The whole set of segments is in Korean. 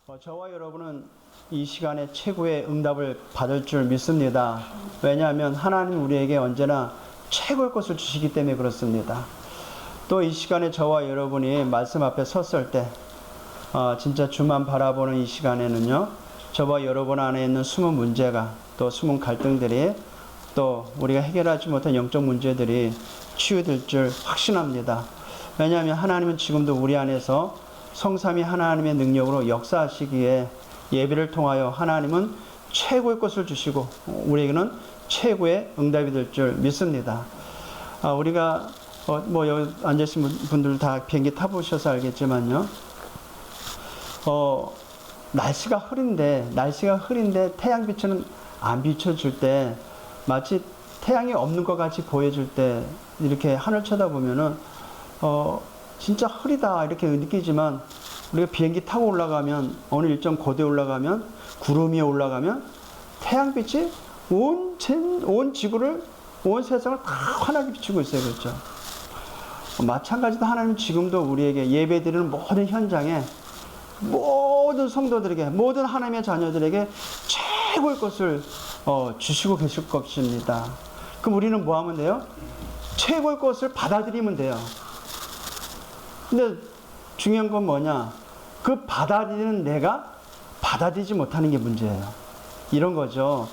저와 여러분은 이 시간에 최고의 응답을 받을 줄 믿습니다. 왜냐하면 하나님 우리에게 언제나 최고의 것을 주시기 때문에 그렇습니다. 또 이 시간에 저와 여러분이 말씀 앞에 섰을 때 진짜 주만 바라보는 이 시간에는요, 저와 여러분 안에 있는 숨은 문제가, 또 숨은 갈등들이, 또 우리가 해결하지 못한 영적 문제들이 치유될 줄 확신합니다. 왜냐하면 하나님은 지금도 우리 안에서 성삼위 하나님의 능력으로 역사하시기에 예배를 통하여 하나님은 최고의 것을 주시고 우리에게는 최고의 응답이 될 줄 믿습니다. 우리가 여기 앉으신 분들 다 비행기 타보셔서 알겠지만요, 날씨가 흐린데 태양빛은 안 비춰줄 때, 마치 태양이 없는 것 같이 보여줄 때 이렇게 하늘 쳐다보면은 진짜 흐리다 이렇게 느끼지만, 우리가 비행기 타고 올라가면, 어느 일정 고도에 올라가면, 구름 위에 올라가면 태양빛이 온 지구를, 온 세상을 다 환하게 비추고 있어요. 그렇죠? 마찬가지로 하나님 지금도 우리에게 예배드리는 모든 현장에, 모든 성도들에게, 모든 하나님의 자녀들에게 최고의 것을 주시고 계실 것입니다. 그럼 우리는 뭐 하면 돼요? 최고의 것을 받아들이면 돼요. 근데 중요한 건 뭐냐? 그 받아들이는 내가 받아들이지 못하는 게 문제예요. 이런 거죠.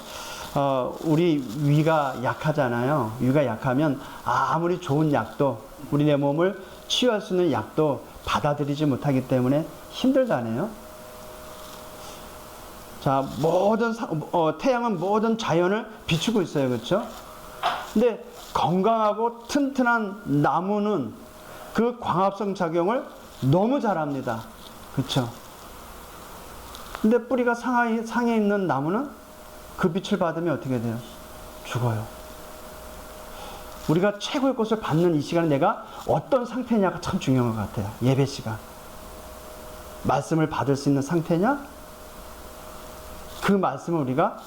우리 위가 약하잖아요. 위가 약하면 아무리 좋은 약도, 우리 내 몸을 치유할 수 있는 약도 받아들이지 못하기 때문에 힘들다네요. 자, 태양은 모든 자연을 비추고 있어요. 그렇죠? 근데 건강하고 튼튼한 나무는 그 광합성 작용을 너무 잘합니다. 그렇죠? 근데 뿌리가 상해 있는 나무는 그 빛을 받으면 어떻게 돼요? 죽어요. 우리가 최고의 것을 받는 이 시간에 내가 어떤 상태냐가 참 중요한 것 같아요. 예배 시간. 말씀을 받을 수 있는 상태냐? 그 말씀을 우리가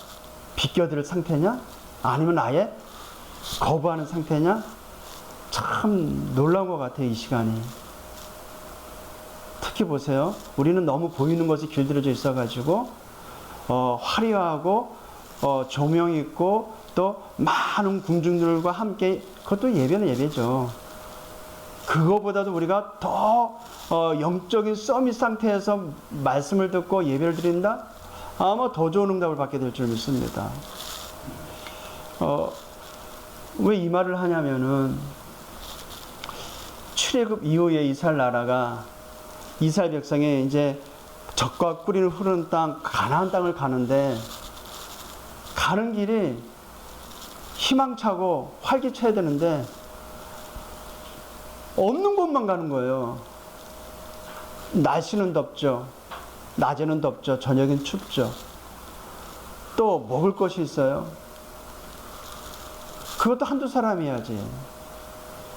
비껴들 상태냐? 아니면 아예 거부하는 상태냐? 참 놀라운 것 같아요, 이 시간이. 특히 보세요. 우리는 너무 보이는 것이 길들여져 있어가지고, 화려하고, 조명이 있고, 또 많은 궁중들과 함께, 그것도 예배는 예배죠. 그거보다도 우리가 더 영적인 서밋 상태에서 말씀을 듣고 예배를 드린다? 아마 더 좋은 응답을 받게 될 줄 믿습니다. 왜 이 말을 하냐면은, 출애굽 이후에 이스라엘 나라가, 이스라엘 백성이 이제 젖과 꿀이 흐르는 땅, 가나안 땅을 가는데, 가는 길이 희망차고 활기차야 되는데 없는 곳만 가는 거예요. 날씨는 덥죠. 낮에는 덥죠. 저녁엔 춥죠. 또 먹을 것이 있어요. 그것도 한두 사람이야지.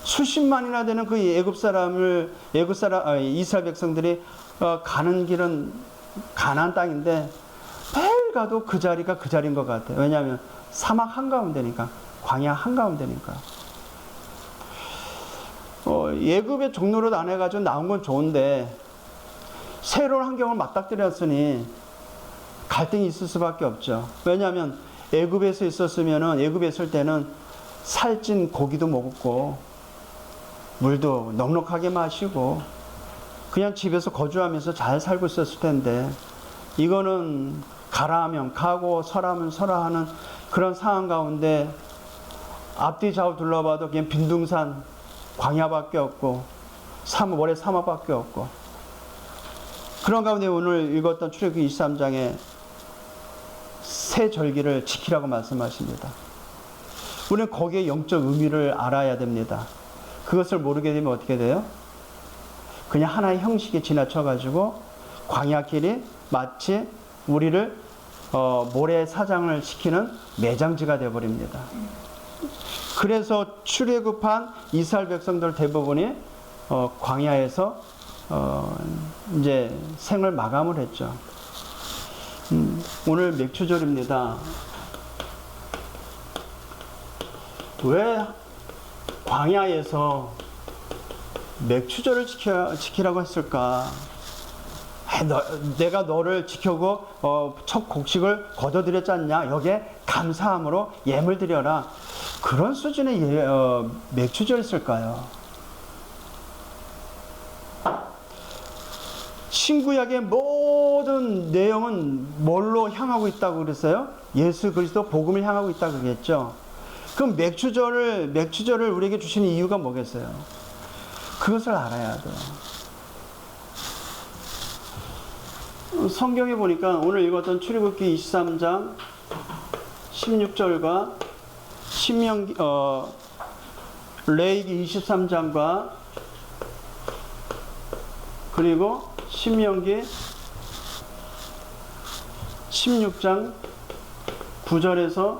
수십만이나 되는 그 이스라엘 백성들이 가는 길은 가나안 땅인데 매일 가도 그 자리가 그 자리인 것 같아요. 왜냐하면 사막 한가운데니까, 광야 한가운데니까. 예굽의 종로를 안 해가지고 나온 건 좋은데, 새로운 환경을 맞닥뜨렸으니 갈등이 있을 수밖에 없죠. 왜냐하면 예굽에서 있을 때는 살찐 고기도 먹었고, 물도 넉넉하게 마시고, 그냥 집에서 거주하면서 잘 살고 있었을 텐데, 이거는 가라 하면 가고 서라 하면 서라 하는 그런 상황 가운데 앞뒤 좌우 둘러봐도 그냥 빈둥산 광야밖에 없고, 모래 사막밖에 없고, 그런 가운데 오늘 읽었던 출애굽기 23장에 새 절기를 지키라고 말씀하십니다. 우리는 거기에 영적 의미를 알아야 됩니다. 그것을 모르게 되면 어떻게 돼요? 그냥 하나의 형식에 지나쳐가지고 광야길이 마치 우리를 모래 사장을 시키는 매장지가 되어버립니다. 그래서 출애굽한 이스라엘 백성들 대부분이 광야에서 이제 생을 마감을 했죠. 오늘 맥추절입니다. 왜 광야에서 맥추절을 지키라고 했을까? 내가 너를 지켜고 첫 곡식을 거둬들였지 않냐. 여기에 감사함으로 예물 드려라. 그런 수준의 맥주절이었을까요? 신구약의 모든 내용은 뭘로 향하고 있다고 그랬어요? 예수 그리스도 복음을 향하고 있다고 그랬죠. 그럼 맥주절을 우리에게 주시는 이유가 뭐겠어요? 그것을 알아야 돼요. 성경에 보니까 오늘 읽었던 출애굽기 23장 16절과 레위기 23장과 그리고 신명기 16장 9절에서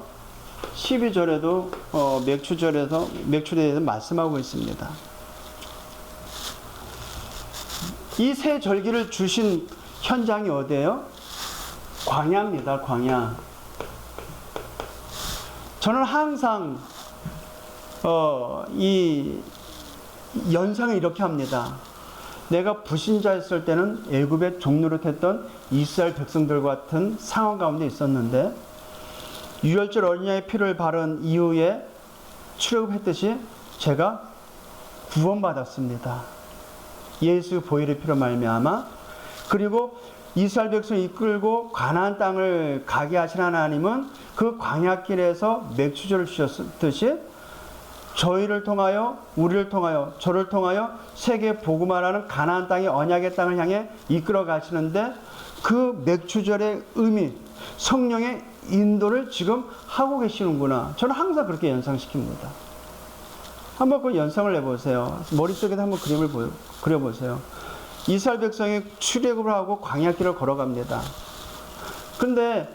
12절에도 맥주절에 대해서 말씀하고 있습니다. 이 세 절기를 주신 현장이 어디예요? 광야입니다. 광야. 저는 항상 이 연상을 이렇게 합니다. 내가 불신자였을 때는 애굽의 종노릇했던 이스라엘 백성들 같은 상황 가운데 있었는데 유월절 어린 양의 피를 바른 이후에 출애굽했듯이 제가 구원받았습니다. 예수 보혈의 피로 말미암아. 그리고 이스라엘 백성을 이끌고 가나안 땅을 가게 하신 하나님은 그 광야길에서 맥주절을 주셨듯이 저희를 통하여, 우리를 통하여, 저를 통하여 세계 복음화라는 가나안 땅의 언약의 땅을 향해 이끌어 가시는데 그 맥주절의 의미, 성령의 인도를 지금 하고 계시는구나. 저는 항상 그렇게 연상시킵니다. 한번 그 연상을 해보세요. 머릿속에도 한번 그림을 그려보세요. 이스라엘 백성이 출애굽을 하고 광야길을 걸어갑니다. 근데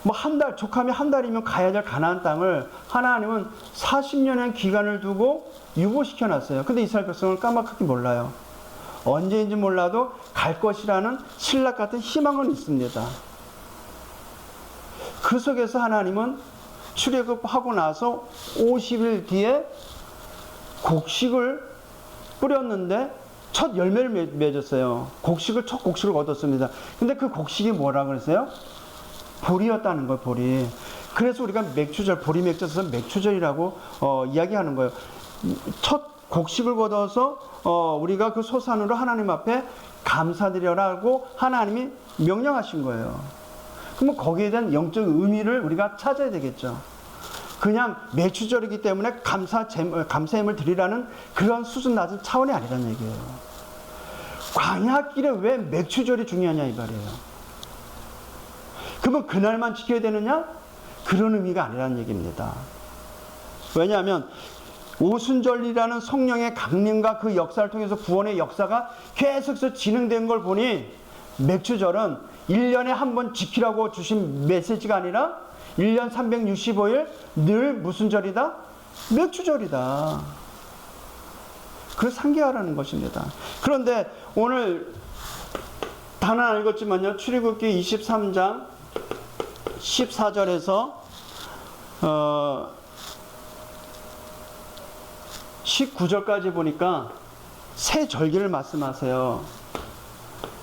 뭐 한 달, 족하면 한 달이면 가야 될 가나안 땅을 하나님은 40년의 기간을 두고 유보시켜 놨어요. 근데 이스라엘 백성을 까맣게 몰라요. 언제인지 몰라도 갈 것이라는 신락 같은 희망은 있습니다. 그 속에서 하나님은 출애굽하고 나서 50일 뒤에 곡식을 뿌렸는데 첫 열매를 맺었어요. 첫 곡식을 얻었습니다. 근데 그 곡식이 뭐라 그랬어요? 보리였다는 거예요, 보리. 그래서 우리가 맥주절, 보리 맥주에서 맥주절이라고 이야기하는 거예요. 첫 곡식을 거둬서 우리가 그 소산으로 하나님 앞에 감사드려라고 하나님이 명령하신 거예요. 그러면 거기에 대한 영적 의미를 우리가 찾아야 되겠죠. 그냥 맥주절이기 때문에 감사함을 드리라는 그런 수준 낮은 차원이 아니라는 얘기예요. 광야길에 왜 맥주절이 중요하냐 이 말이에요. 그러면 그날만 지켜야 되느냐? 그런 의미가 아니라는 얘기입니다. 왜냐하면 오순절이라는 성령의 강림과 그 역사를 통해서 구원의 역사가 계속해서 진행된 걸 보니 맥주절은 1년에 한 번 지키라고 주신 메시지가 아니라 1년 365일 늘 무슨 절이다? 맥주절이다. 그걸 상기하라는 것입니다. 그런데 오늘 단 하나 읽었지만요. 출애굽기 23장 14절에서 19절까지 보니까 새 절기를 말씀하세요.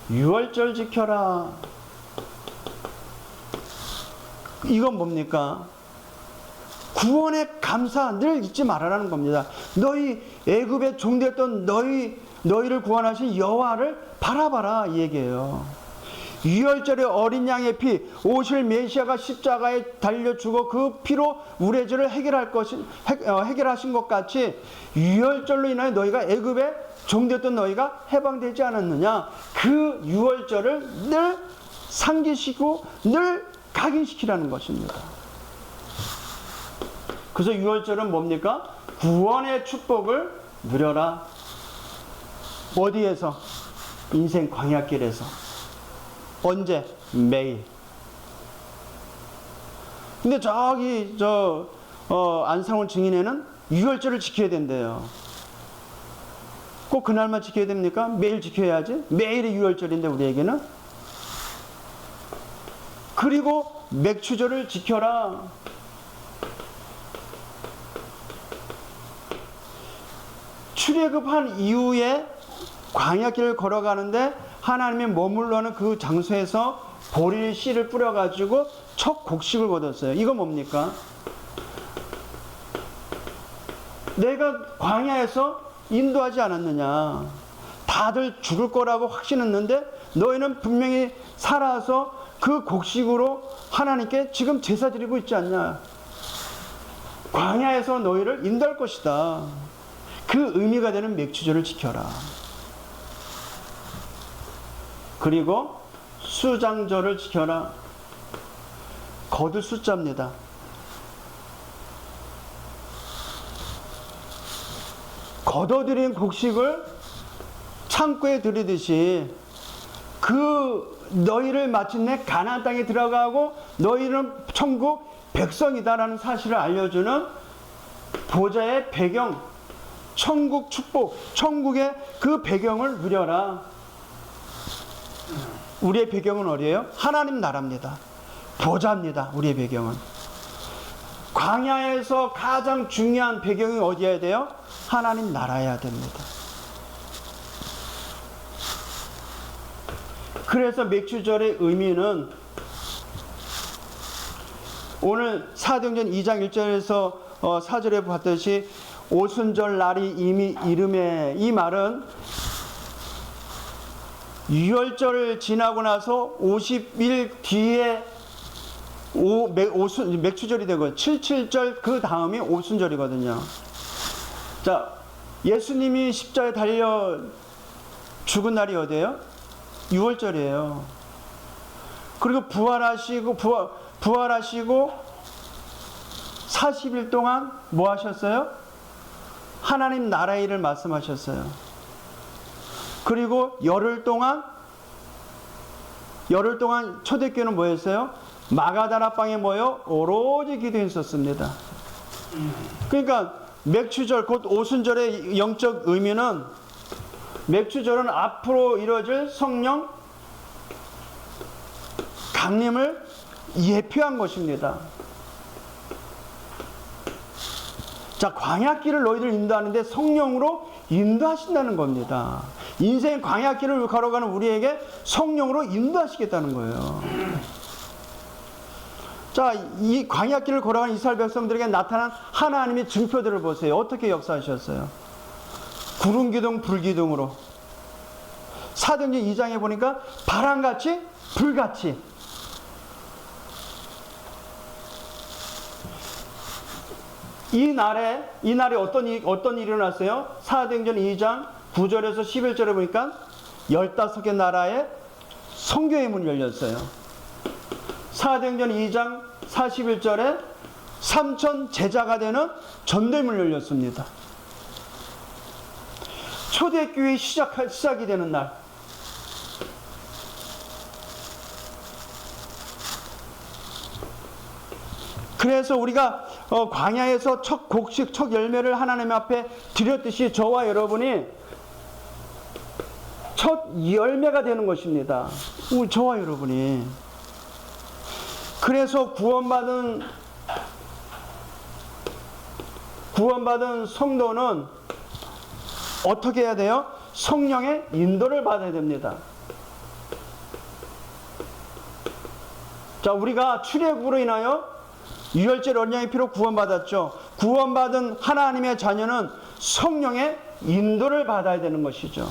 유월절 지켜라. 이건 뭡니까? 구원의 감사 늘 잊지 말아라는 겁니다. 너희 애굽에 종되었던 너희를 구원하신 여호와를 바라봐라 이 얘기예요. 유월절에 어린 양의 피, 오실 메시아가 십자가에 달려 죽어 그 피로 우리의 죄를 해결하신 것 같이 유월절로 인하여 너희가 애굽에 종되었던 너희가 해방되지 않았느냐. 그 유월절을 늘 상기시키고 늘 각인시키라는 것입니다. 그래서 유월절은 뭡니까? 구원의 축복을 누려라. 어디에서? 인생 광야길에서. 언제? 매일. 근데 저기 안상원 증인회는 유월절을 지켜야 된대요. 꼭 그날만 지켜야 됩니까? 매일 지켜야지. 매일이 유월절인데 우리에게는. 그리고 맥주절을 지켜라. 출애굽한 이후에 광야길을 걸어가는데 하나님이 머물러는 그 장소에서 보리 씨를 뿌려가지고 첫 곡식을 거뒀어요. 이거 뭡니까? 내가 광야에서 인도하지 않았느냐. 다들 죽을 거라고 확신했는데 너희는 분명히 살아서 그 곡식으로 하나님께 지금 제사 드리고 있지 않냐. 광야에서 너희를 인도할 것이다. 그 의미가 되는 맥주절을 지켜라. 그리고 수장절을 지켜라. 거둘 숫자입니다. 거둬들인 곡식을 창고에 들이듯이 그 너희를 마침내 가나안 땅에 들어가고 너희는 천국 백성이다라는 사실을 알려주는 보좌의 배경, 천국 축복, 천국의 그 배경을 누려라. 우리의 배경은 어디예요? 하나님 나라입니다. 보좌입니다. 우리의 배경은. 광야에서 가장 중요한 배경이 어디여야 돼요? 하나님 나라여야 됩니다. 그래서 맥주절의 의미는 오늘 사도행전 2장 1절에서 4절에 봤듯이 오순절 날이 이미 이름에, 이 말은 유월절을 지나고 나서 50일 뒤에 맥주절이 되고 77절 그 다음이 오순절이거든요. 자, 예수님이 십자가에 달려 죽은 날이 어디예요? 6월절이에요. 그리고 부활하시고 40일 동안 뭐 하셨어요? 하나님 나라의 일을 말씀하셨어요. 그리고 열흘 동안 초대교회는 뭐였어요? 마가다나 방에 모여 오로지 기도했었습니다. 그러니까 맥주절 곧 오순절의 영적 의미는 맥주절은 앞으로 이루어질 성령 강림을 예표한 것입니다. 자, 광야길을 너희들 인도하는데 성령으로 인도하신다는 겁니다. 인생 광야길을 걸어가는 우리에게 성령으로 인도하시겠다는 거예요. 자, 이 광야길을 걸어가는 이스라엘 백성들에게 나타난 하나님의 증표들을 보세요. 어떻게 역사하셨어요? 구름 기둥, 불 기둥으로. 사도행전 2장에 보니까 바람같이, 불같이. 이 날에 어떤 일이 일어났어요? 사도행전 2장 9절에서 11절에 보니까 15개 나라의 선교의 문이 열렸어요. 사도행전 2장 41절에 3천 제자가 되는 전도문이 열렸습니다. 초대교회 시작이 되는 날. 그래서 우리가 광야에서 첫 곡식, 첫 열매를 하나님 앞에 드렸듯이 저와 여러분이 첫 열매가 되는 것입니다. 저와 여러분이. 그래서 구원받은 성도는 어떻게 해야 돼요? 성령의 인도를 받아야 됩니다. 자, 우리가 출애굽으로 인하여 유월절 언약의 피로 구원받았죠. 구원받은 하나님의 자녀는 성령의 인도를 받아야 되는 것이죠.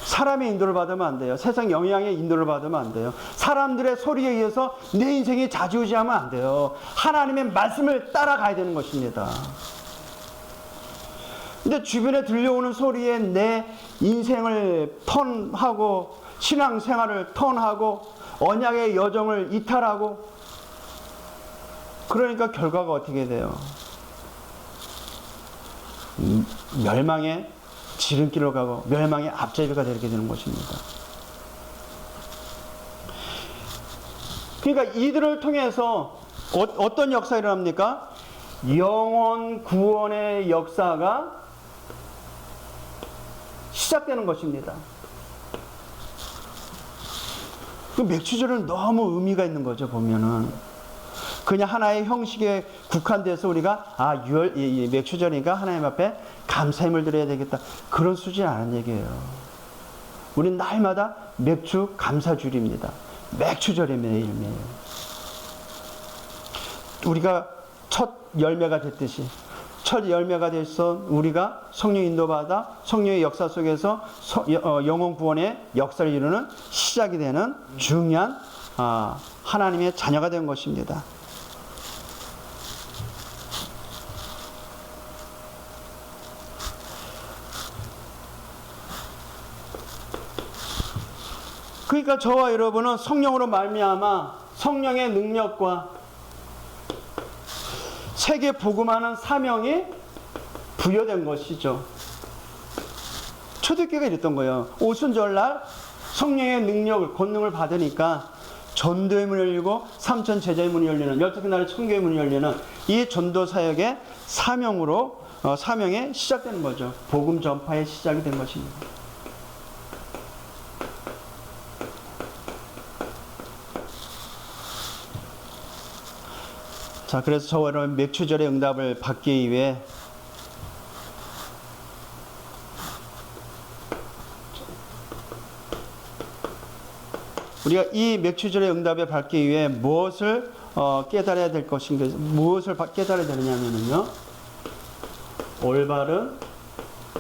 사람의 인도를 받으면 안 돼요. 세상 영향의 인도를 받으면 안 돼요. 사람들의 소리에 의해서 내 인생이 좌지우지하면 안 돼요. 하나님의 말씀을 따라가야 되는 것입니다. 근데 주변에 들려오는 소리에 내 인생을 턴하고 신앙생활을 턴하고 언약의 여정을 이탈하고 그러니까 결과가 어떻게 돼요? 멸망의 지름길로 가고 멸망의 앞제비가 되게 되는 것입니다. 그러니까 이들을 통해서 어떤 역사가 일어납니까? 영혼 구원의 역사가 시작되는 것입니다. 그 맥주절은 너무 의미가 있는 거죠, 보면은. 그냥 하나의 형식에 국한돼서 우리가 맥주절이니까 하나님 앞에 감사함을 드려야 되겠다. 그런 수준이 아닌 얘기예요. 우린 날마다 맥주 감사주일입니다. 맥주절에 매일매일. 우리가 첫 열매가 됐듯이 첫 열매가 돼서 우리가 성령 인도받아 성령의 역사 속에서 영혼 구원의 역사를 이루는 시작이 되는 중요한 하나님의 자녀가 된 것입니다. 그러니까 저와 여러분은 성령으로 말미암아 성령의 능력과 세계 복음하는 사명이 부여된 것이죠. 초대교회가 이랬던 거예요. 오순절날 성령의 능력을, 권능을 받으니까 전도의 문이 열리고 삼천 제자의 문이 열리는, 12개 나라의 천교의 문이 열리는 이 전도 사역의 사명에 시작되는 거죠. 복음 전파의 시작이 된 것입니다. 자, 그래서 저와 여러분 맥주절의 응답을 받기 위해 우리가 이 맥주절의 응답을 받기 위해 무엇을 깨달아야 될 것인가, 무엇을 깨달아야 되느냐면요, 올바른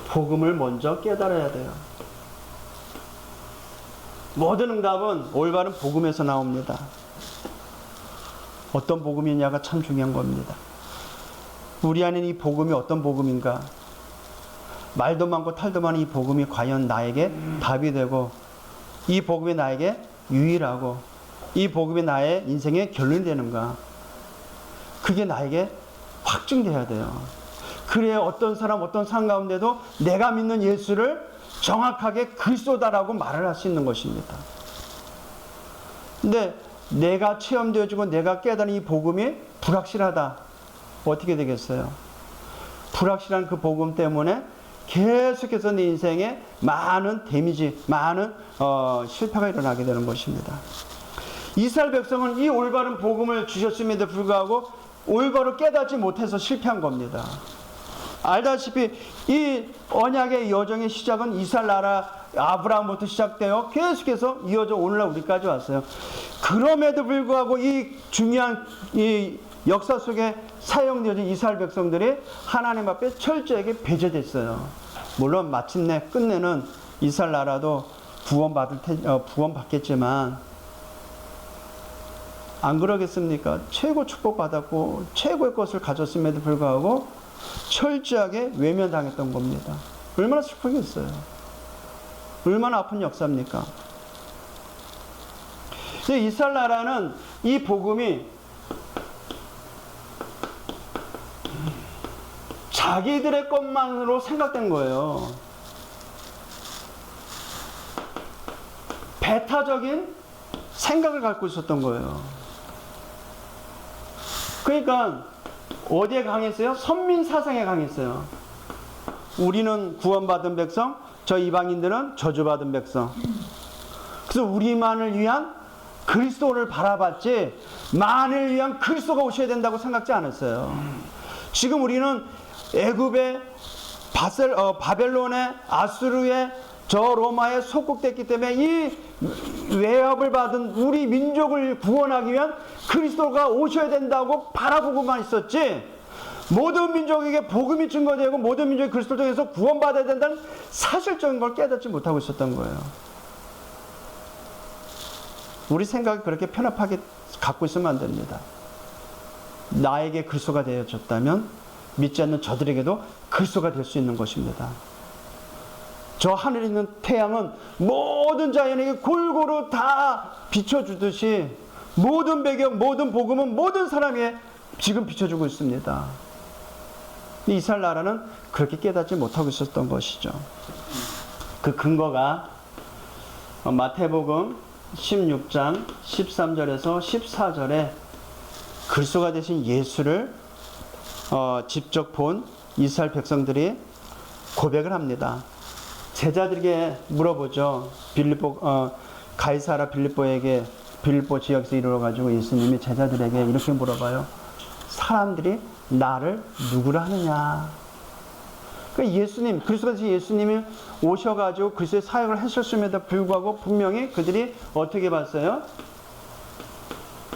복음을 먼저 깨달아야 돼요. 모든 응답은 올바른 복음에서 나옵니다. 어떤 복음이냐가 참 중요한 겁니다. 우리 안에 이 복음이 어떤 복음인가? 말도 많고 탈도 많은 이 복음이 과연 나에게 답이 되고, 이 복음이 나에게 유일하고, 이 복음이 나의 인생의 결론이 되는가? 그게 나에게 확증돼야 돼요. 그래야 어떤 사람, 어떤 상황 가운데도 내가 믿는 예수를 정확하게 그리스도다라고 말을 할 수 있는 것입니다. 근데 내가 체험되어지고 내가 깨달은 이 복음이 불확실하다. 어떻게 되겠어요? 불확실한 그 복음 때문에 계속해서 내 인생에 많은 데미지, 많은 실패가 일어나게 되는 것입니다. 이스라엘 백성은 이 올바른 복음을 주셨음에도 불구하고 올바로 깨닫지 못해서 실패한 겁니다. 알다시피 이 언약의 여정의 시작은 이스라엘 나라 아브라함부터 시작되어 계속해서 이어져 오늘날 우리까지 왔어요. 그럼에도 불구하고 이 중요한 이 역사 속에 사용되어진 이스라엘 백성들이 하나님 앞에 철저하게 배제됐어요. 물론 마침내 끝내는 이스라엘 나라도 구원받겠지만, 안 그러겠습니까? 최고 축복받았고 최고의 것을 가졌음에도 불구하고 철저하게 외면당했던 겁니다. 얼마나 슬프겠어요. 얼마나 아픈 역사입니까? 근데 이스라엘 나라는 이 복음이 자기들의 것만으로 생각된 거예요. 배타적인 생각을 갖고 있었던 거예요. 그러니까 어디에 강했어요? 선민 사상에 강했어요. 우리는 구원받은 백성, 저 이방인들은 저주받은 백성. 그래서 우리만을 위한 그리스도를 바라봤지 만을 위한 그리스도가 오셔야 된다고 생각지 않았어요. 지금 우리는 애굽의 바벨론의 아수르의 저 로마에 속국됐기 때문에 이 외압을 받은 우리 민족을 구원하기 위한 그리스도가 오셔야 된다고 바라보고만 있었지, 모든 민족에게 복음이 증거되고 모든 민족이 그리스도를 통해서 구원받아야 된다는 사실적인 걸 깨닫지 못하고 있었던 거예요. 우리 생각이 그렇게 편협하게 갖고 있으면 안 됩니다. 나에게 그리스도가 되어졌다면 믿지 않는 저들에게도 그리스도가 될 수 있는 것입니다. 저 하늘에 있는 태양은 모든 자연에게 골고루 다 비춰주듯이 모든 배경, 모든 복음은 모든 사람에게 지금 비춰주고 있습니다. 이스라엘 나라는 그렇게 깨닫지 못하고 있었던 것이죠. 그 근거가 마태복음 16장 13절에서 14절에 그리스도가 되신 예수를 직접 본 이스라엘 백성들이 고백을 합니다. 제자들에게 물어보죠. 가이사라 빌립보 지역에서 이르러가지고 예수님이 제자들에게 이렇게 물어봐요. 사람들이 나를 누구라 하느냐? 그러니까 예수님, 그리스도같이 예수님이 오셔가지고 그리스도의 사역을 했었음에도 불구하고 분명히 그들이 어떻게 봤어요?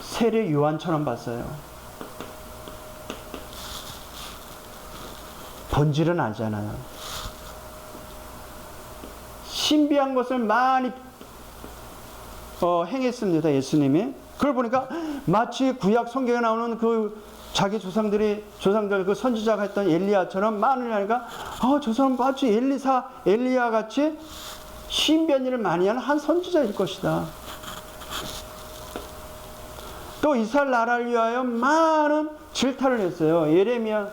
세례 요한처럼 봤어요. 본질은 알잖아요. 신비한 것을 많이 행했습니다. 예수님이. 그걸 보니까 마치 구약 성경에 나오는 그 자기 조상들 그 선지자가 했던 엘리야처럼 많은 하니까 저 사람 마치 엘리야 같이 신비한 일을 많이 하는 한 선지자일 것이다. 또 이스라엘 나라를 위하여 많은 질타를 했어요. 예레미야.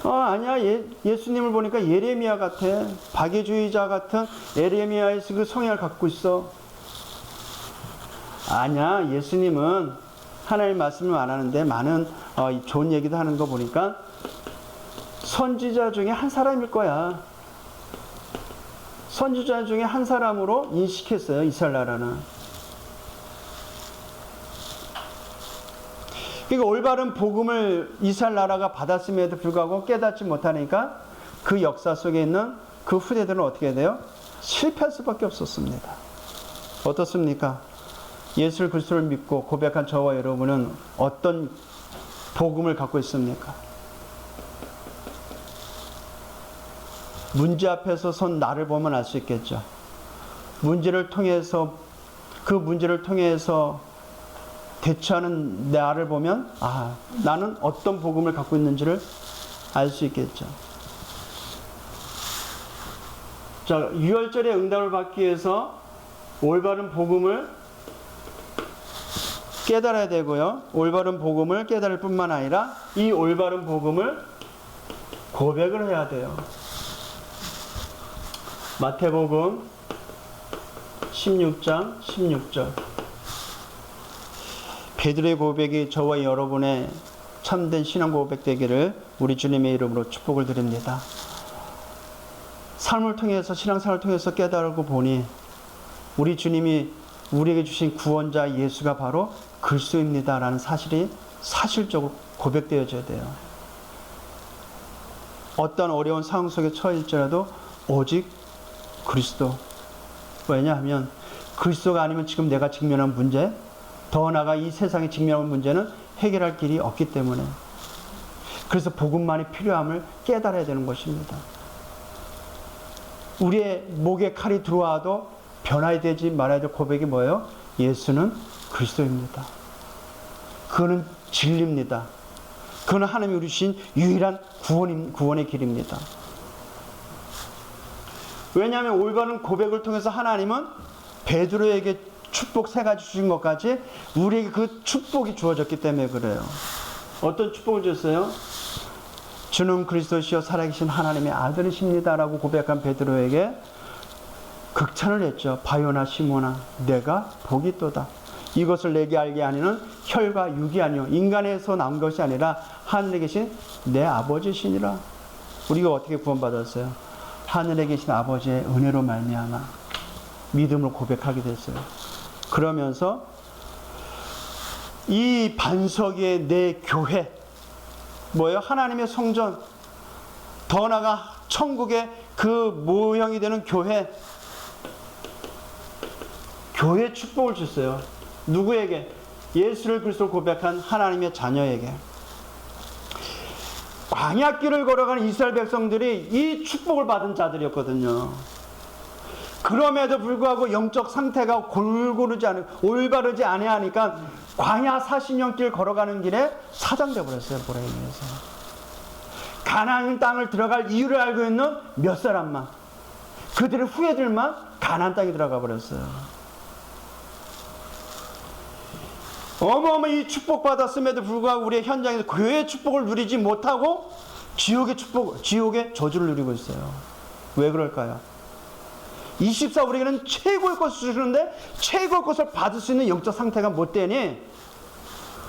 아니야. 예수님을 보니까 예레미야 같아. 박애주의자 같은 예레미야의 그 성향을 갖고 있어. 아니야. 예수님은 하나님 말씀을 안 하는데 많은 좋은 얘기도 하는 거 보니까 선지자 중에 한 사람일 거야. 선지자 중에 한 사람으로 인식했어요. 이스라엘 나라는. 그러니까 올바른 복음을 이스라엘 나라가 받았음에도 불구하고 깨닫지 못하니까 그 역사 속에 있는 그 후대들은 어떻게 돼요? 실패할 수밖에 없었습니다. 어떻습니까? 예수 그리스도를 믿고 고백한 저와 여러분은 어떤 복음을 갖고 있습니까? 문제 앞에서 선 나를 보면 알 수 있겠죠. 문제를 통해서 대처하는 나를 보면 나는 어떤 복음을 갖고 있는지를 알 수 있겠죠. 자, 유월절의 응답을 받기 위해서 올바른 복음을 깨달아야 되고요. 올바른 복음을 깨달을 뿐만 아니라 이 올바른 복음을 고백을 해야 돼요. 마태복음 16장 16절. 베드로의 고백이 저와 여러분의 참된 신앙 고백 되기를 우리 주님의 이름으로 축복을 드립니다. 삶을 통해서, 신앙생활을 통해서 깨달고 보니 우리 주님이 우리에게 주신 구원자 예수가 바로 그리스도입니다라는 사실이 사실적으로 고백되어져야 돼요. 어떤 어려운 상황 속에 처할지라도 오직 그리스도. 왜냐하면 그리스도가 아니면 지금 내가 직면한 문제, 더 나아가 이 세상에 직면한 문제는 해결할 길이 없기 때문에, 그래서 복음만이 필요함을 깨달아야 되는 것입니다. 우리의 목에 칼이 들어와도 변화야 되지 말아야 될 고백이 뭐예요? 예수는 그리스도입니다. 그는 진리입니다. 그는 하나님이 우리 주신 유일한 구원의 길입니다. 왜냐하면 올바른 고백을 통해서 하나님은 베드로에게 축복 3가지 주신 것까지 우리에게 그 축복이 주어졌기 때문에 그래요. 어떤 축복을 줬어요? 주는 그리스도시요 살아계신 하나님의 아들이십니다라고 고백한 베드로에게 극찬을 했죠. 바요나 시모나 내가 복이 있도다. 이것을 내게 알게 하니는 혈과 육이 아니요 인간에서 나온 것이 아니라 하늘에 계신 내 아버지시니라. 우리가 어떻게 구원받았어요? 하늘에 계신 아버지의 은혜로 말미암아 믿음으로 고백하게 됐어요. 그러면서 이 반석의 내 교회, 뭐예요? 하나님의 성전, 더 나아가 천국의 그 모형이 되는 교회 축복을 줬어요. 누구에게? 예수를 그리스도로 고백한 하나님의 자녀에게. 광야길을 걸어가는 이스라엘 백성들이 이 축복을 받은 자들이었거든요. 그럼에도 불구하고 영적 상태가 올바르지 아니하니까 광야 40년 길 걸어가는 길에 사장돼 버렸어요. 불에 의해서. 가나안 땅을 들어갈 이유를 알고 있는 몇 사람만, 그들의 후예들만 가나안 땅에 들어가 버렸어요. 어마어마한 축복받았음에도 불구하고 우리의 현장에서 교회의 축복을 누리지 못하고 지옥의 저주를 누리고 있어요. 왜 그럴까요? 24 우리에게는 최고의 것을 주시는데 최고의 것을 받을 수 있는 영적 상태가 못 되니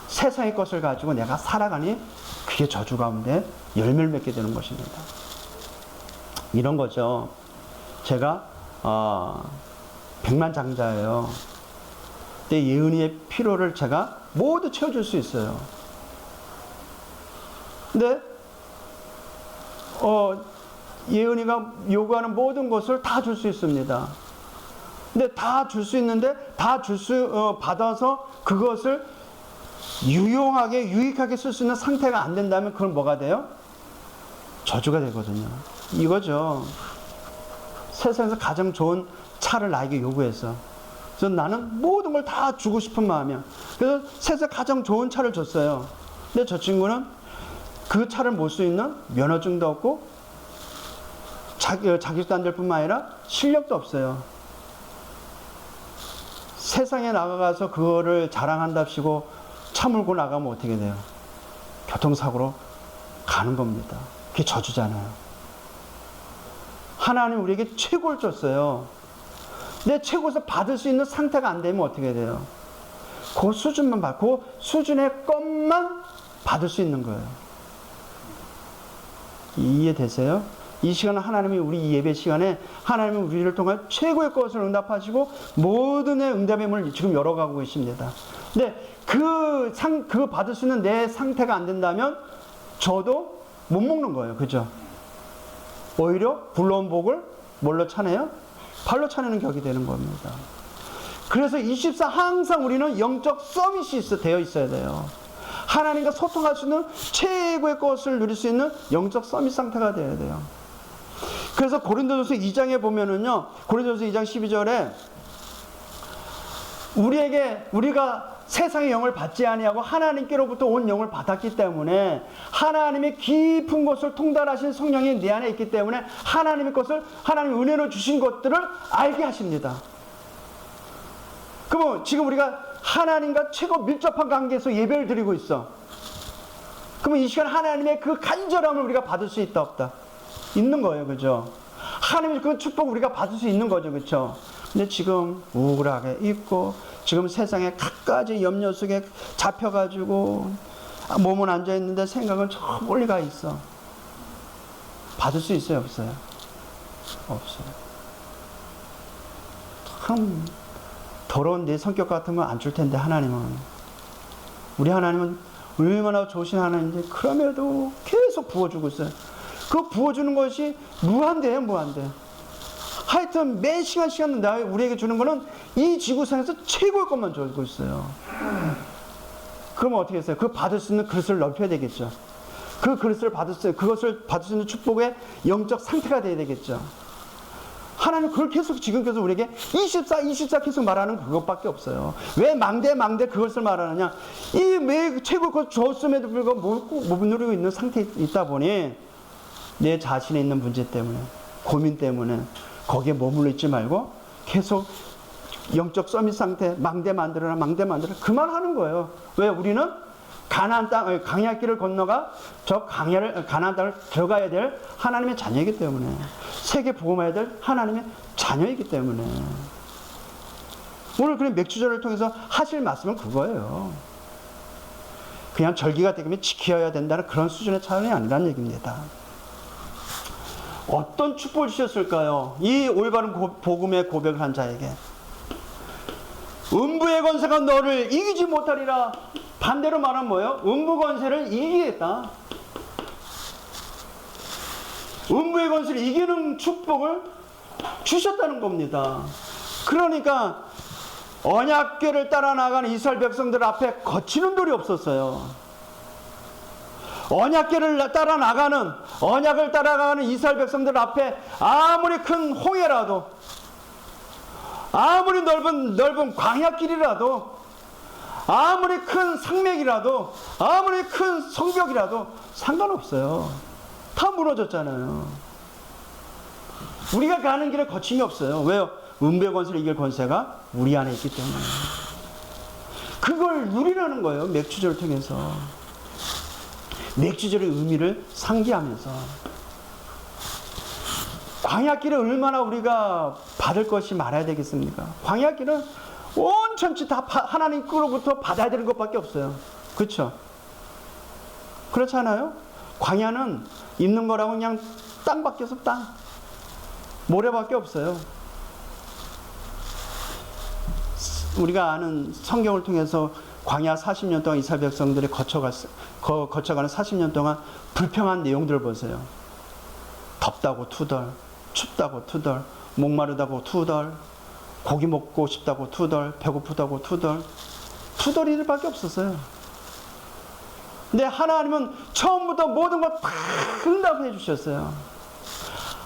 세상의 것을 가지고 내가 살아가니 그게 저주 가운데 열매를 맺게 되는 것입니다. 이런 거죠. 제가 백만장자예요. 내 예은이의 필요를 제가 모두 채워줄 수 있어요. 근데 예은이가 요구하는 모든 것을 다 줄 수 있습니다. 근데 다 줄 수 있는데 다 받아서 그것을 유용하게 유익하게 쓸 수 있는 상태가 안 된다면 그건 뭐가 돼요? 저주가 되거든요. 이거죠. 세상에서 가장 좋은 차를 나에게 요구했어. 그래서 나는 모든 걸 다 주고 싶은 마음이야. 그래서 세상에서 가장 좋은 차를 줬어요. 근데 저 친구는 그 차를 몰 수 있는 면허증도 없고 자격도 안 될 뿐만 아니라 실력도 없어요. 세상에 나가서 그거를 자랑한답시고 차 몰고 나가면 어떻게 돼요? 교통사고로 가는 겁니다. 그게 저주잖아요. 하나님 우리에게 최고를 줬어요. 내 최고에서 받을 수 있는 상태가 안 되면 어떻게 돼요? 그 수준만 받고 수준의 것만 받을 수 있는 거예요. 이해되세요? 이 시간은 하나님이 우리 예배 시간에 하나님은 우리를 통해 최고의 것을 응답하시고 모든 응답의 문을 지금 열어가고 계십니다. 근데 그 받을 수 있는 내 상태가 안 된다면 저도 못 먹는 거예요. 그죠? 오히려 불러온 복을 뭘로 차내요? 발로 차내는 격이 되는 겁니다. 그래서 24 항상 우리는 영적 서밋이 되어 있어야 돼요. 하나님과 소통할 수 있는 최고의 것을 누릴 수 있는 영적 서밋 상태가 되어야 돼요. 그래서 고린도전서 2장에 보면은요, 고린도전서 2장 12절에 우리가 세상의 영을 받지 아니하고 하나님께로부터 온 영을 받았기 때문에 하나님의 깊은 것을 통달하신 성령이 내 안에 있기 때문에 하나님의 것을 하나님 은혜로 주신 것들을 알게 하십니다. 그러면 지금 우리가 하나님과 최고 밀접한 관계에서 예배를 드리고 있어. 그러면 이 시간 하나님의 그 간절함을 우리가 받을 수 있다 없다? 있는 거예요. 그죠? 하나님의 그 축복 우리가 받을 수 있는 거죠. 그렇죠? 근데 지금 우울하게 있고 지금 세상에 갖가지 염려 속에 잡혀가지고 몸은 앉아있는데 생각은 저 멀리 가 있어. 받을 수 있어요? 없어요? 없어요. 참 더러운 내 성격 같은 건 안 줄 텐데 우리 하나님은 얼마나 좋으신 하나님인지 그럼에도 계속 부어주고 있어요. 그 부어주는 것이 무한대예요. 무한대. 하여튼 매 시간 우리에게 주는 거는 이 지구상에서 최고의 것만 주고 있어요. 그러면 어떻게 했어요? 그 받을 수 있는 그릇을 넓혀야 되겠죠. 그것을 받을 수 있는 축복의 영적 상태가 되어야 되겠죠. 하나님 그걸 지금 계속 우리에게 24 계속 말하는 그것밖에 없어요. 왜 망대 그것을 말하느냐? 이 매 최고의 것 줬음에도 불구하고 못 누리고 있는 상태에 있다 보니 내 자신에 있는 문제 때문에, 고민 때문에 거기에 머물러 있지 말고 계속 영적 서밋 상태, 망대 만들어라 그만하는 거예요. 왜? 우리는 가나안 땅, 광야길을 건너가 가나안 땅을 들어가야 될 하나님의 자녀이기 때문에, 세계 복음해야 될 하나님의 자녀이기 때문에. 오늘 그런 맥주절을 통해서 하실 말씀은 그거예요. 그냥 절기가 되면 지켜야 된다는 그런 수준의 차원이 아니라는 얘기입니다. 어떤 축복을 주셨을까요? 이 올바른 복음의 고백을 한 자에게. 음부의 권세가 너를 이기지 못하리라. 반대로 말하면 뭐예요? 음부 권세를 이기겠다. 음부의 권세를 이기는 축복을 주셨다는 겁니다. 그러니까 언약궤를 따라 나가는 이스라엘 백성들 앞에 거치는 돌이 없었어요. 언약을 따라가는 이스라엘 백성들 앞에 아무리 큰 홍해라도, 아무리 넓은 광야길이라도, 아무리 큰 산맥이라도, 아무리 큰 성벽이라도 상관없어요. 다 무너졌잖아요. 우리가 가는 길에 거침이 없어요. 왜요? 음부의 권세를 이길 권세가 우리 안에 있기 때문에. 그걸 누리라는 거예요. 맥주절을 통해서. 맥주절의 의미를 상기하면서. 광야길을 얼마나 우리가 받을 것이 많아야 되겠습니까? 광야길은 온천지 다 하나님께로부터 받아야 되는 것밖에 없어요. 그렇죠? 그렇지 않아요? 광야는 있는 거라고 그냥 땅밖에 없어. 땅. 모래밖에 없어요. 우리가 아는 성경을 통해서 광야 40년 동안 이스라엘 백성들이 거쳐가는 40년 동안 불평한 내용들을 보세요. 덥다고 투덜, 춥다고 투덜, 목마르다고 투덜, 고기 먹고 싶다고 투덜, 배고프다고 투덜, 투덜이들밖에 없었어요. 근데 하나님은 처음부터 모든 걸 다 응답해 주셨어요.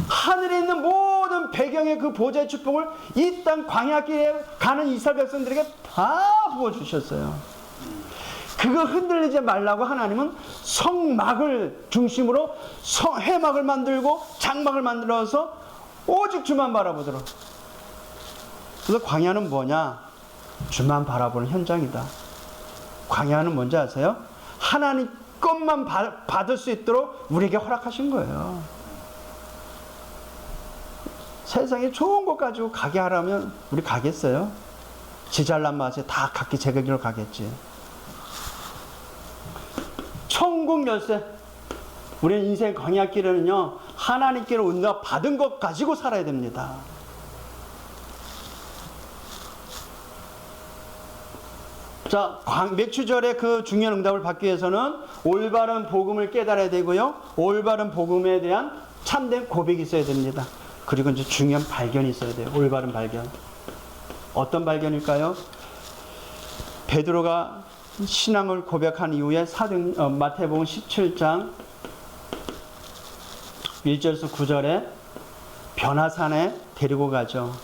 하늘에 있는 모든 배경의 그 보좌의 축복을 이 땅 광야길에 가는 이스라엘 백성들에게 다 부어주셨어요. 그거 흔들리지 말라고 하나님은 성막을 중심으로 해막을 만들고 장막을 만들어서 오직 주만 바라보도록. 그래서 광야는 뭐냐? 주만 바라보는 현장이다. 광야는 뭔지 아세요? 하나님 것만 받을 수 있도록 우리에게 허락하신 거예요. 세상에 좋은 것 가지고 가게 하라면 우리 가겠어요? 지 잘난 맛에 다 각기 제격으로 가겠지. 천국 열쇠. 우리는 인생 광야길은요, 하나님께로 응답 받은 것 가지고 살아야 됩니다. 자, 맥추절의 그 중요한 응답을 받기 위해서는 올바른 복음을 깨달아야 되고요, 올바른 복음에 대한 참된 고백이 있어야 됩니다. 그리고 이제 중요한 발견이 있어야 돼요. 올바른 발견. 어떤 발견일까요? 베드로가 신앙을 고백한 이후에 마태복음 17장 1절에서 9절에 변화산에 데리고 가죠.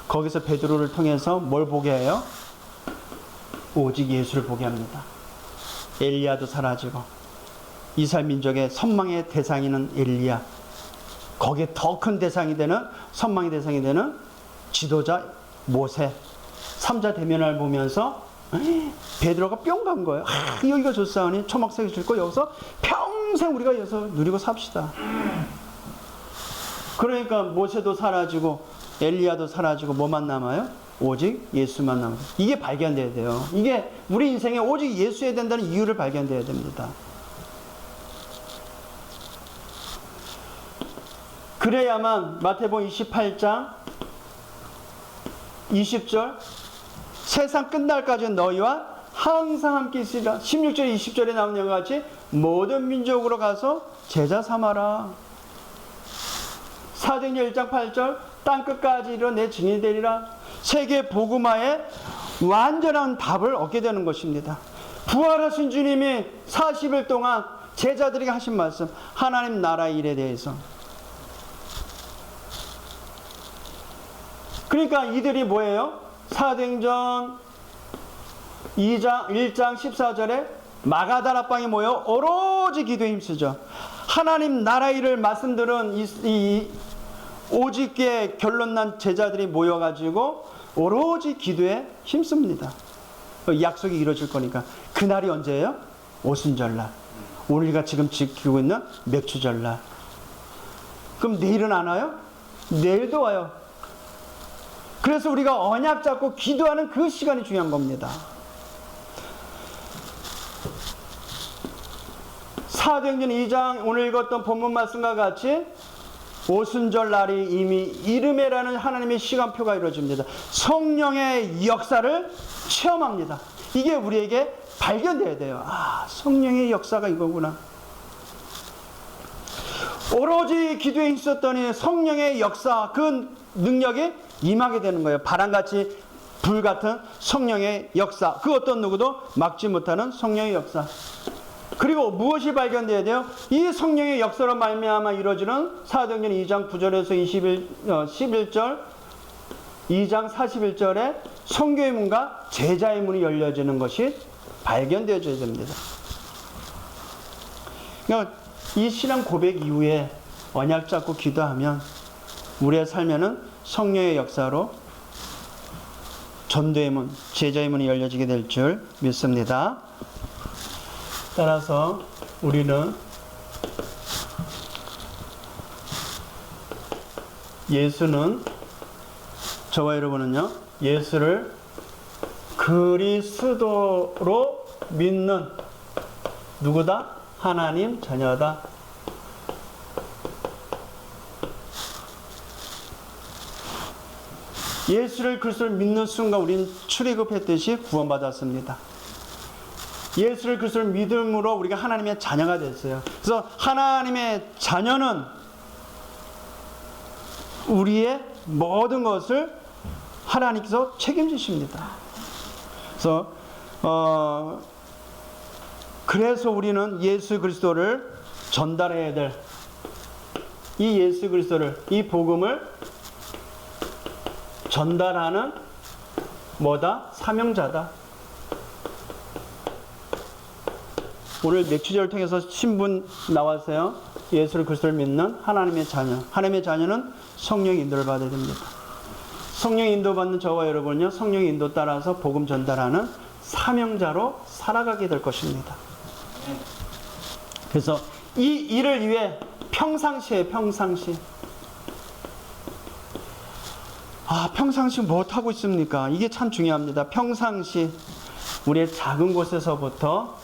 거기서 베드로를 통해서 뭘 보게 해요? 오직 예수를 보게 합니다. 엘리야도 사라지고 이스라엘 민족의 선망의 대상이는 엘리야, 거기에 더 큰 대상이 되는, 선망의 대상이 되는 지도자 모세, 삼자 대면을 보면서 베드로가 뿅 간 거예요. 여기가 좋사오니 초막색이 줄고 여기서 평생 우리가 여기서 누리고 삽시다. 그러니까 모세도 사라지고 엘리야도 사라지고 뭐만 남아요? 오직 예수만 남아요. 이게 발견돼야 돼요. 이게 우리 인생에 오직 예수여야 된다는 이유를 발견돼야 됩니다. 그래야만 마태복음 28장 20절 세상 끝날까지 너희와 항상 함께 있으리라. 16절 20절에 나오는 것과 같이 모든 민족으로 가서 제자 삼아라. 사도행전 1장 8절 땅끝까지 이르러 내 증인이 되리라. 세계 복음화에 완전한 답을 얻게 되는 것입니다. 부활하신 주님이 40일 동안 제자들에게 하신 말씀, 하나님 나라 일에 대해서. 그러니까 이들이 뭐예요? 사도행전 1장 14절에 마가다락방에 모여 오로지 기도에 힘쓰죠. 하나님 나라 일을 말씀들은 오직게 결론난 제자들이 모여가지고 오로지 기도에 힘씁니다. 약속이 이루어질 거니까. 그날이 언제예요? 오순절날. 우리가 지금 지키고 있는 맥추절날. 그럼 내일은 안 와요? 내일도 와요. 그래서 우리가 언약 잡고 기도하는 그 시간이 중요한 겁니다. 사도행전 2장 오늘 읽었던 본문 말씀과 같이 오순절 날이 이미 이르메라는 하나님의 시간표가 이루어집니다. 성령의 역사를 체험합니다. 이게 우리에게 발견돼야 돼요. 아, 성령의 역사가 이거구나. 오로지 기도에 있었더니 성령의 역사, 그 능력이 임하게 되는 거예요. 바람같이 불같은 성령의 역사, 그 어떤 누구도 막지 못하는 성령의 역사. 그리고 무엇이 발견돼야 돼요? 이 성령의 역사로 말미암아 이루어지는 사도행전 2장 9절에서 11절 2장 41절에 선교의 문과 제자의 문이 열려지는 것이 발견되어져야 됩니다. 그러니까 이 신앙 고백 이후에 언약 잡고 기도하면 우리의 삶에는 성령의 역사로 전도의 문, 제자의 문이 열려지게 될 줄 믿습니다. 따라서 우리는 저와 여러분은요, 예수를 그리스도로 믿는 누구다? 하나님 자녀다. 예수를 그리스도를 믿는 순간 우리는 출애굽했듯이 구원받았습니다. 예수를 그리스도를 믿음으로 우리가 하나님의 자녀가 됐어요. 그래서 하나님의 자녀는 우리의 모든 것을 하나님께서 책임지십니다. 그래서 우리는 예수 그리스도를 전달해야 될, 이 예수 그리스도를, 이 복음을 전달하는 뭐다? 사명자다. 오늘 맥주제를 통해서 신분 나왔어요. 예수 그리스도를 믿는 하나님의 자녀. 하나님의 자녀는 성령의 인도를 받아야 됩니다. 성령 인도받는 저와 여러분은요, 성령 인도 따라서 복음 전달하는 사명자로 살아가게 될 것입니다. 그래서 이 일을 위해 평상시에 평상시 무엇하고 있습니까? 이게 참 중요합니다. 평상시 우리의 작은 곳에서부터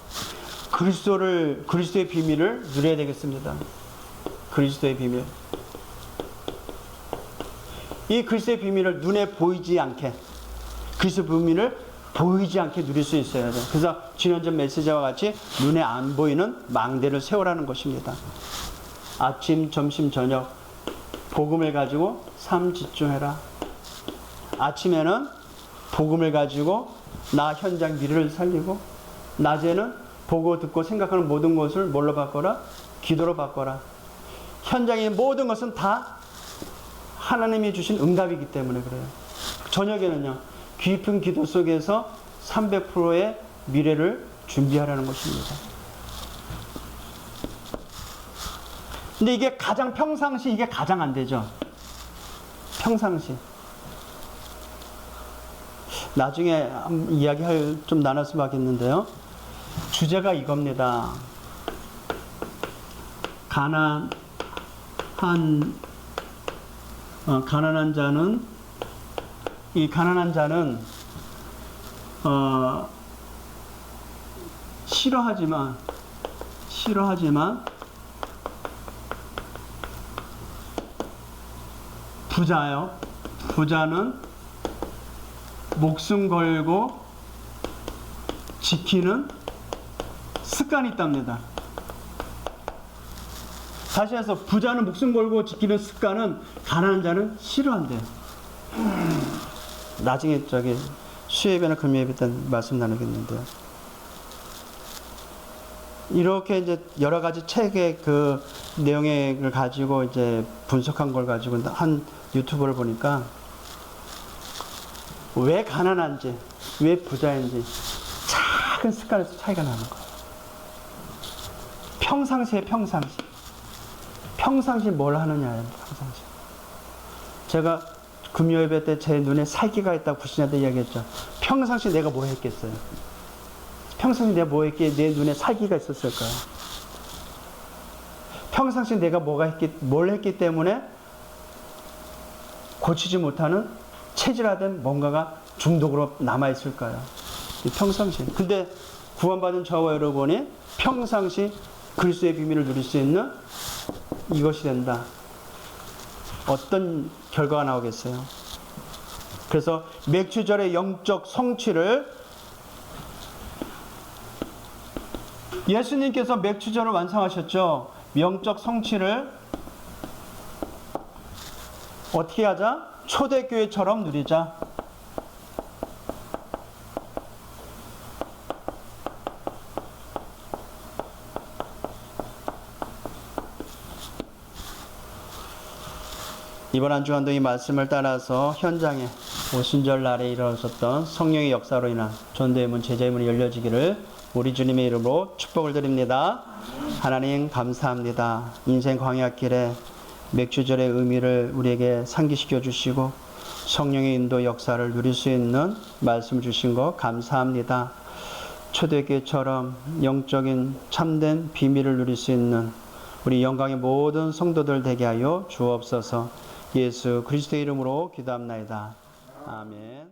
그리스도의 비밀을 누려야 되겠습니다. 그리스도의 비밀. 이 그리스도의 비밀을 눈에 보이지 않게, 그리스도의 비밀을 보이지 않게 누릴 수 있어야 돼요. 그래서 지난주 메시지와 같이 눈에 안 보이는 망대를 세우라는 것입니다. 아침, 점심, 저녁 복음을 가지고 삶 집중해라. 아침에는 복음을 가지고 나 현장 미래를 살리고, 낮에는 보고 듣고 생각하는 모든 것을 뭘로 바꿔라? 기도로 바꿔라. 현장의 모든 것은 다 하나님이 주신 응답이기 때문에 그래요. 저녁에는요, 깊은 기도 속에서 300%의 미래를 준비하라는 것입니다. 근데 이게 가장 평상시, 이게 가장 안 되죠. 평상시. 나중에 이야기할 좀 나눌 수밖에 없는데요. 주제가 이겁니다. 가난한 자는, 이 가난한 자는 싫어하지만 부자는 목숨 걸고 지키는 습관이 있답니다. 다시 해서 부자는 목숨 걸고 지키는 습관은 가난한 자는 싫어한대요. 나중에 수요예배나 금요예배 때 말씀 나누겠는데요. 이렇게 이제 여러 가지 책의 그 내용을 가지고 이제 분석한 걸 가지고 한 유튜브를 보니까 왜 가난한지, 왜 부자인지 작은 습관에서 차이가 나는 거예요. 평상시 뭘 하느냐예요. 평상시. 제가 금요예배 때 제 눈에 살기가 있다고 구신한테 이야기했죠. 평상시 내가 뭐 했겠어요? 평상시 내가 뭐 했기에 내 눈에 살기가 있었을까요? 평상시 내가 뭘 했기 때문에 고치지 못하는 체질화된 뭔가가 중독으로 남아있을까요? 평상시. 근데 구원받은 저와 여러분이 평상시 그리스도의 비밀을 누릴 수 있는 이것이 된다. 어떤 결과가 나오겠어요? 그래서 맥주절의 영적 성취를 예수님께서 맥주절을 완성하셨죠. 영적 성취를 어떻게 하자? 초대교회처럼 누리자. 이번 한 주간도 이 말씀을 따라서 현장에 오순절 날에 일어섰던 성령의 역사로 인한 전도의 문, 제자의 문이 열려지기를 우리 주님의 이름으로 축복을 드립니다. 하나님 감사합니다. 인생 광야길에 맥주절의 의미를 우리에게 상기시켜 주시고 성령의 인도 역사를 누릴 수 있는 말씀을 주신 것 감사합니다. 초대교회처럼 영적인 참된 비밀을 누릴 수 있는 우리 영광의 모든 성도들 되게 하여 주옵소서. 예수 그리스도의 이름으로 기도합나이다. 아멘.